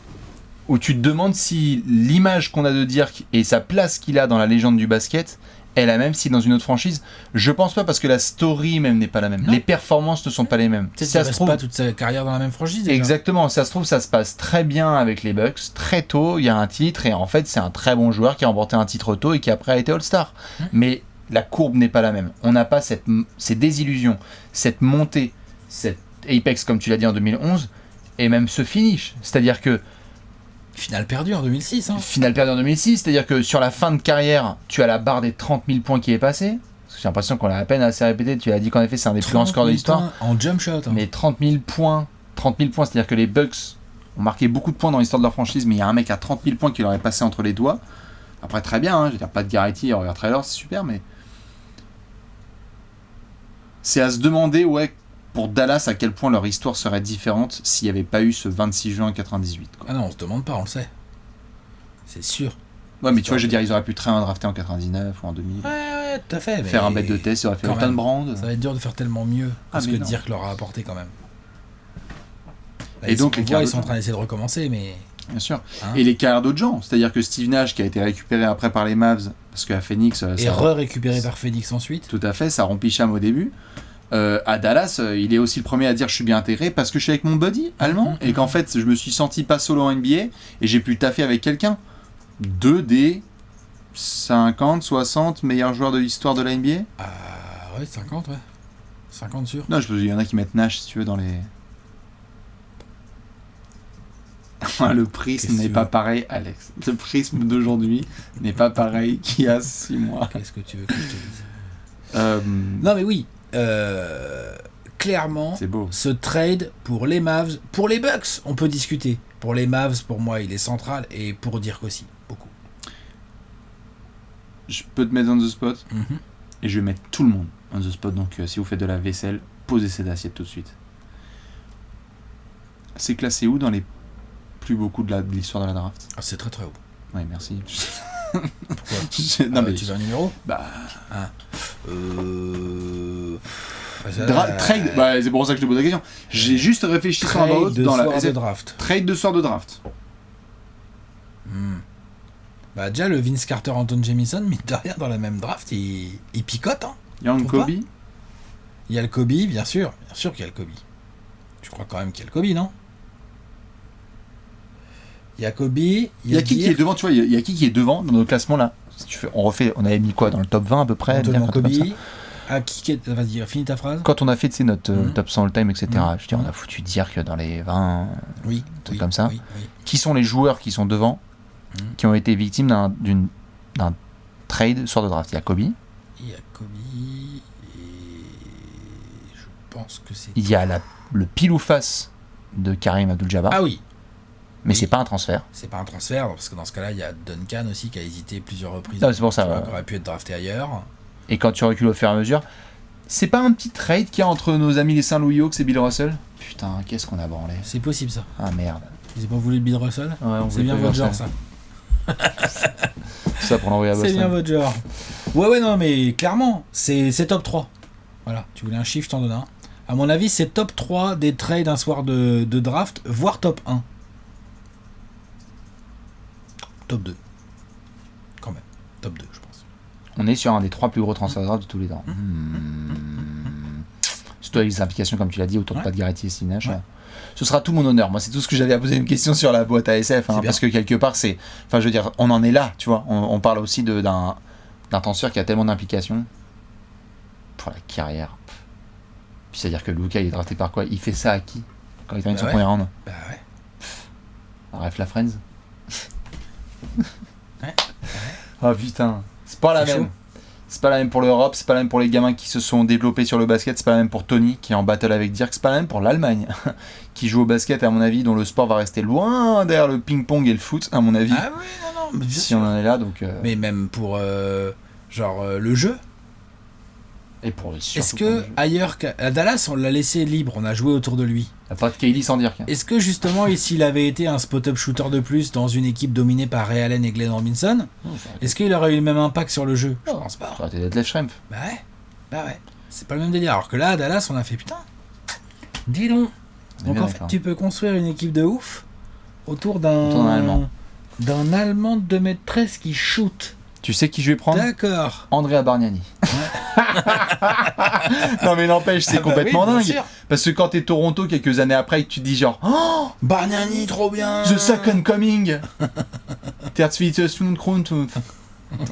où tu te demandes si l'image qu'on a de Dirk et sa place qu'il a dans la légende du basket est la même si dans une autre franchise. Je pense pas, parce que la story même n'est pas la même. Non. Les performances ne sont pas les mêmes. Peut-être Ça qu'il se reste trouve, pas toute sa carrière dans la même franchise. Déjà. exactement, ça se trouve, ça se passe très bien avec les Bucks. Très tôt, il y a un titre, et en fait, c'est un très bon joueur qui a remporté un titre tôt et qui après a été All-Star. Mais la courbe n'est pas la même. On n'a pas ces désillusions, cette montée, cette apex, comme tu l'as dit en 2011, et même ce finish. C'est-à-dire que Finale perdue en 2006. Hein. finale perdue en 2006, c'est-à-dire que sur la fin de carrière, tu as la barre des 30 000 points qui est passée. Parce que j'ai l'impression qu'on l'a à peine assez répété. Tu as dit qu'en effet, c'est un des plus grands scores de l'histoire. En jump shot. Hein. Mais 30 000 points, c'est-à-dire que les Bucks ont marqué beaucoup de points dans l'histoire de leur franchise, mais il y a un mec à 30 000 points qui leur est passé entre les doigts. Après, très bien, hein, je veux dire, pas de Garrity, Roger Taylor, c'est super, mais c'est à se demander, ouais, pour Dallas, à quel point leur histoire serait différente s'il n'y avait pas eu ce 26 juin 98. Quoi. Ah non, on se demande pas, on le sait. C'est sûr. Ouais, mais tu vois, je veux dire, ils auraient pu très bien drafter en 99 ou en 2000. Ouais, tout à fait. Faire mais un bête de test, ça aurait fait quand autant de même, brand. Ça va être dur de faire tellement mieux que ce mais que non. Dirk leur a apporté quand même. Là, Et donc, on les voit, ils cartes sont en train d'essayer de recommencer, mais. Bien sûr. Hein. Et les carrières d'autres gens. C'est-à-dire que Steve Nash, qui a été récupéré après par les Mavs, parce qu'à Phoenix. Et ça- récupéré par Phoenix ensuite. Tout à fait, ça rompt Picham au début. À Dallas, il est aussi le premier à dire je suis bien intégré parce que je suis avec mon buddy allemand et qu'en fait je me suis senti pas solo en NBA et j'ai pu taffer avec quelqu'un. 2 des 50, 60 meilleurs joueurs de l'histoire de la NBA. Ah ouais, 50, ouais. 50 sûr. Non, il y en a qui mettent Nash si tu veux dans les. Le prisme Qu'est-ce que n'est tu pas veux pareil, Alex. Le prisme d'aujourd'hui n'est pas pareil qu'il y a 6 mois. Qu'est-ce que tu veux que je te dise Non mais oui, clairement, C'est beau. ce trade pour les Mavs, pour les Bucks, on peut discuter. Pour les Mavs, pour moi, il est central, et pour Dirk aussi, beaucoup. Je peux te mettre on the spot Mhm. et je vais mettre tout le monde on the spot. Donc si vous faites de la vaisselle, posez cette assiette tout de suite. C'est classé où dans les plus beaux coups de l'histoire de la draft? Ah, c'est très très haut. Ouais, merci. Pourquoi Non, mais tu veux un numéro? bah, Trade trade, bah, c'est pour ça que je te pose la question. J'ai juste réfléchi sur un vote de dans soir la de draft. trade de soir de draft. Bah déjà, le Vince Carter, Anton Jamison, mine de rien, dans la même draft, il picote. Hein. Young Trouve Kobe. Il y a le Kobe, bien sûr qu'il y a le Kobe. Tu crois quand même qu'il y a le Kobe, non? Il y a Kobe, il Il y a qui est devant, tu vois, il y a qui est devant dans nos classements là? Si tu fais, on avait mis quoi dans le top 20 à peu près? Antoine bien, quand Kobe. comme ça. Ah, qui est... Vas-y, finis ta phrase. Quand on a fait tu sais, notre top 100 all time, etc., je veux dire, on a Mhm. foutu dire que dans les 20, Oui, truc comme ça. Oui. qui sont les joueurs qui sont devant, qui ont été victimes d'un trade soir de draft? Il y a Kobe, Il y a Kobe et je pense que c'est. il y a le pile ou face de Karim Abdul-Jabbar, Ah oui, mais oui. c'est pas un transfert. c'est pas un transfert parce que dans ce cas-là, il y a Duncan aussi qui a hésité plusieurs reprises. Ah, c'est pour ça, Tu vois, ouais. qui aurait pu être drafté ailleurs. Et quand tu recules au fur et à mesure, c'est pas un petit trade qu'il y a entre nos amis les Saint-Louis Hawks et Bill Russell? Putain, qu'est-ce qu'on a branlé. C'est possible ça. Ah merde. Ils n'ont pas voulu le Bill Russell. Ouais, on C'est voulait bien pas votre Bill genre ça. Russell. Ça pour l'envoyer à C'est Boston. bien votre genre. Ouais, non, mais clairement, c'est top 3. Voilà, tu voulais un chiffre, je t'en donne un. À mon avis, c'est top 3 des trades un soir de draft, voire top 1. Top 2. Quand même. Top 2, je pense. On est sur un des 3 plus gros transferts de draft de tous les temps. Surtout avec les implications, comme tu l'as dit, autour de Ouais. Pat Garrity et Steve Nash. Ouais. Ce sera tout mon honneur. Moi, c'est tout ce que j'avais à poser une question sur la boîte à SF. C'est bien. Parce que quelque part, c'est. Enfin, je veux dire, on en est là, tu vois. On parle aussi d'un transfert qui a tellement d'implications pour la carrière. Puis c'est-à-dire que Luka, il est drafté par quoi? Il fait ça à qui quand il termine son ouais. premier round? Bah ouais. Bref, la Friends. Ouais. Ah putain, c'est pas la C'est même. chaud. C'est pas la même pour l'Europe, c'est pas la même pour les gamins qui se sont développés sur le basket, c'est pas la même pour Tony qui est en battle avec Dirk, c'est pas la même pour l'Allemagne qui joue au basket, à mon avis, dont le sport va rester loin derrière le ping-pong et le foot, à mon avis. Ah oui, non, mais bien Si sûr. on en est là, donc. Mais même pour le jeu. Et pour surtout Est-ce pour le que jeu. ailleurs qu'à Dallas, on l'a laissé libre, on a joué autour de lui. Y a pas de KD sans Dirk. Est-ce que justement, s'il avait été un spot-up shooter de plus dans une équipe dominée par Ray Allen et Glenn Robinson, est-ce qu'il aurait eu le même impact sur le jeu? Je pense pas. Ça aurait été Detlef Schrempf. Bah ouais. C'est pas le même délire. Alors que là, à Dallas, on a fait putain. Dis donc. On est Donc bien en fait, d'accord. tu peux construire une équipe de ouf autour Autour d'un Allemand. d'un Allemand de 2m13 qui shoot. Tu sais qui je vais prendre D'accord. Andrea Bargnani. Non mais n'empêche, c'est Ah bah complètement oui, bien dingue. sûr. Parce que quand t'es Toronto quelques années après, tu te dis genre oh, Bargnani, trop bien. The Second Coming. Grund.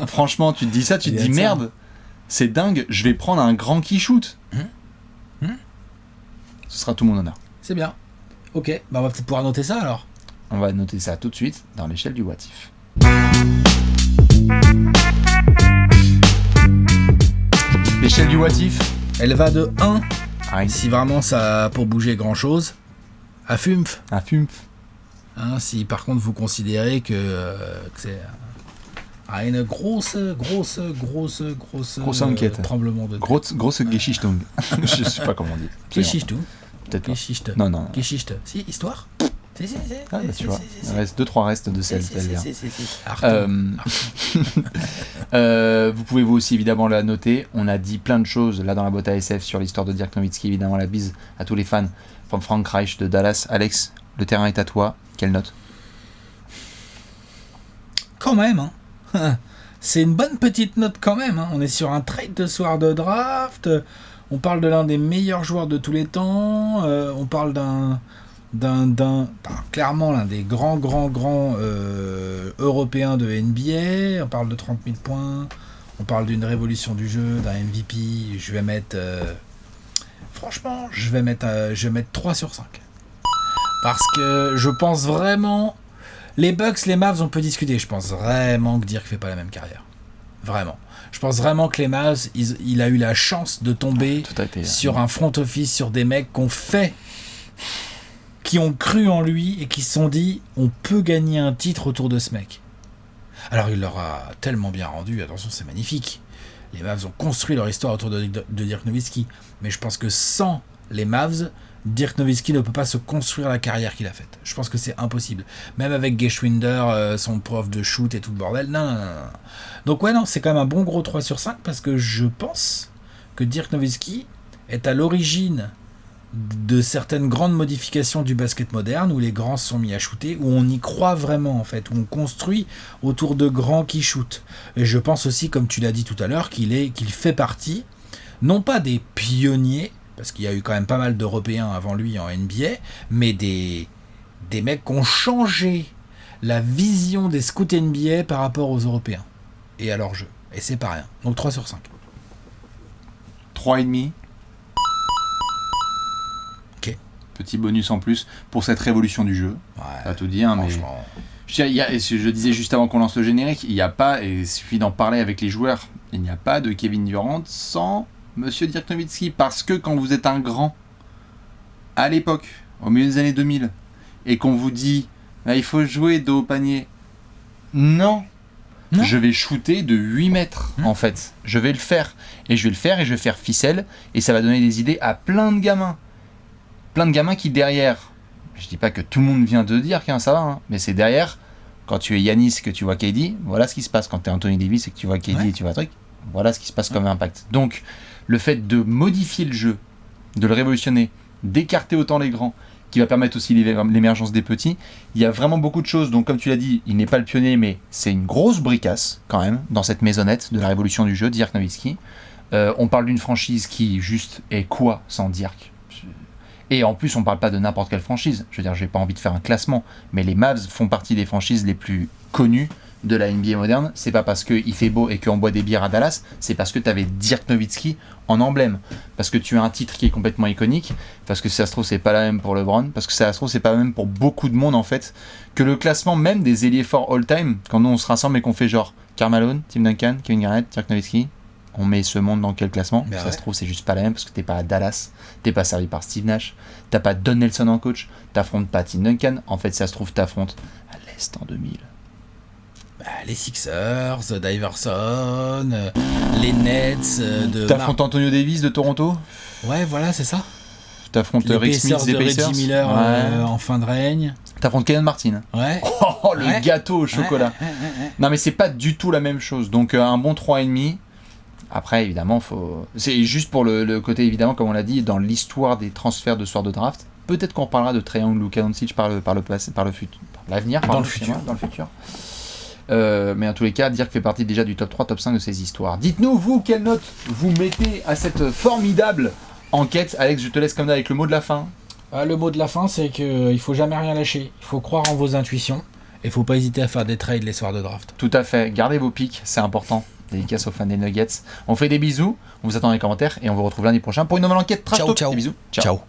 Franchement, tu te dis ça, tu te Il y a dis de ça. merde, c'est dingue, je vais prendre un grand qui shoot. Ce sera tout mon honneur. C'est bien. Ok, bah on va peut-être pouvoir noter ça alors. On va noter ça tout de suite dans l'échelle du what if. L'échelle du what if. Elle va de 1, Ah, si vraiment ça a pour bouger grand chose, à Fumph. un fume. Hein, si par contre vous considérez que c'est une grosse Grosse enquête. tremblement de terre. Grosse Geschichtung. Je sais pas comment on dit. Geschichte. Peut-être pas. Geschichte. Non, non. Geschichte. Si, histoire. Si. Ah, bah, tu vois. Il reste 2-3 restes de sel. Si. Vous pouvez vous aussi évidemment la noter. On a dit plein de choses là dans la boîte à SF sur l'histoire de Dirk Nowitzki. Évidemment la bise à tous les fans. From Frank Reich de Dallas. Alex, le terrain est à toi. Quelle note? Quand même, hein. C'est une bonne petite note quand même. Hein. On est sur un trade de soir de draft. On parle de l'un des meilleurs joueurs de tous les temps. On parle clairement l'un des grands européens de NBA. On parle de 30 000 points. On parle d'une révolution du jeu, d'un MVP. Je vais mettre... franchement, je vais mettre 3 sur 5. Parce que je pense vraiment... Les Bucks, les Mavs, on peut discuter. Je pense vraiment que Dirk fait pas la même carrière. Vraiment. Je pense vraiment que les Mavs, il a eu la chance de tomber Tout a été. sur un front office, sur des mecs qui ont cru en lui et qui se sont dit on peut gagner un titre autour de ce mec. Alors il leur a tellement bien rendu, attention, c'est magnifique. Les Mavs ont construit leur histoire autour de Dirk Nowitzki, mais je pense que sans les Mavs, Dirk Nowitzki ne peut pas se construire la carrière qu'il a faite. Je pense que c'est impossible. Même avec Geschwinder, son prof de shoot et tout le bordel. Non. Donc ouais, non, c'est quand même un bon gros 3 sur 5 parce que je pense que Dirk Nowitzki est à l'origine de certaines grandes modifications du basket moderne où les grands se sont mis à shooter, où on y croit vraiment en fait, où on construit autour de grands qui shootent. Et je pense aussi, comme tu l'as dit tout à l'heure, qu'il fait partie, non pas des pionniers, parce qu'il y a eu quand même pas mal d'Européens avant lui en NBA, mais des mecs qui ont changé la vision des scouts NBA par rapport aux Européens et à leur jeu. Et c'est pas rien. Donc 3 sur 5. 3,5. Ok. Petit bonus en plus pour cette révolution du jeu. Ouais, Pas tout dire, mais franchement. je disais juste avant qu'on lance le générique, il n'y a pas, et il suffit d'en parler avec les joueurs, il n'y a pas de Kevin Durant sans Monsieur Dirk Nowitzki, parce que quand vous êtes un grand, à l'époque, au milieu des années 2000, et qu'on vous dit il faut jouer dos au panier, non. Je vais shooter de 8 mètres en fait, je vais le faire, et je vais faire ficelle, et ça va donner des idées à plein de gamins qui derrière, je dis pas que tout le monde vient de dire ça va, hein, mais c'est derrière, quand tu es Yanis et que tu vois KD, voilà ce qui se passe. Quand tu es Anthony Davis et que tu vois KD et tu vois truc, voilà ce qui se passe comme impact. Donc le fait de modifier le jeu, de le révolutionner, d'écarter autant les grands, qui va permettre aussi l'émergence des petits, il y a vraiment beaucoup de choses. Donc comme tu l'as dit, il n'est pas le pionnier, mais c'est une grosse bricasse quand même dans cette maisonnette de la révolution du jeu, Dirk Nowitzki. On parle d'une franchise qui juste est quoi sans Dirk? Et en plus, on parle pas de n'importe quelle franchise. Je veux dire, j'ai pas envie de faire un classement, mais les Mavs font partie des franchises les plus connues de la NBA moderne. C'est pas parce qu'il fait beau et qu'on boit des bières à Dallas, c'est parce que tu avais Dirk Nowitzki en emblème. Parce que tu as un titre qui est complètement iconique, parce que si ça se trouve, c'est pas la même pour LeBron, parce que ça se trouve, c'est pas la même pour beaucoup de monde en fait. Que le classement même des ailiers forts all-time, quand nous on se rassemble et qu'on fait genre Karl Malone, Tim Duncan, Kevin Garnett, Dirk Nowitzki. On met ce monde dans quel classement? Ben Ça ouais. se trouve, c'est juste pas la même parce que t'es pas à Dallas, t'es pas servi par Steve Nash, t'as pas Don Nelson en coach, t'affrontes pas Tim Duncan. En fait, ça se trouve, t'affrontes à l'Est en 2000. Bah, les Sixers, d'Iverson, les Nets, de... T'affrontes Antonio Davis de Toronto, Ouais, voilà, c'est ça. t'affrontes Les Rick Pacers Smith de des Pacers, Reggie Miller Ouais. en fin de règne. T'affrontes Kenan Martin. Ouais. Oh, le Ouais. gâteau au chocolat. Non, mais c'est pas du tout la même chose. Donc, un bon 3,5. Après, évidemment, c'est juste pour le côté, évidemment, comme on l'a dit, dans l'histoire des transferts de soir de draft. Peut-être qu'on parlera de Trae Young, Luka Doncic par le passé, par le futur, l'avenir, Dans le excusez-moi, futur. dans le futur. Mais en tous les cas, Dirk fait partie déjà du top 3, top 5 de ces histoires. Dites-nous, vous, quelle note vous mettez à cette formidable enquête? Alex, je te laisse comme ça avec le mot de la fin. Le mot de la fin, c'est qu'il faut jamais rien lâcher. Il faut croire en vos intuitions. Et il faut pas hésiter à faire des trades les soirs de draft. Tout à fait, gardez vos pics, c'est important. Dédicace aux fans des Nuggets. On fait des bisous, on vous attend dans les commentaires et on vous retrouve lundi prochain pour une nouvelle enquête Trash Ciao, Talk. ciao. Des bisous, ciao. Ciao.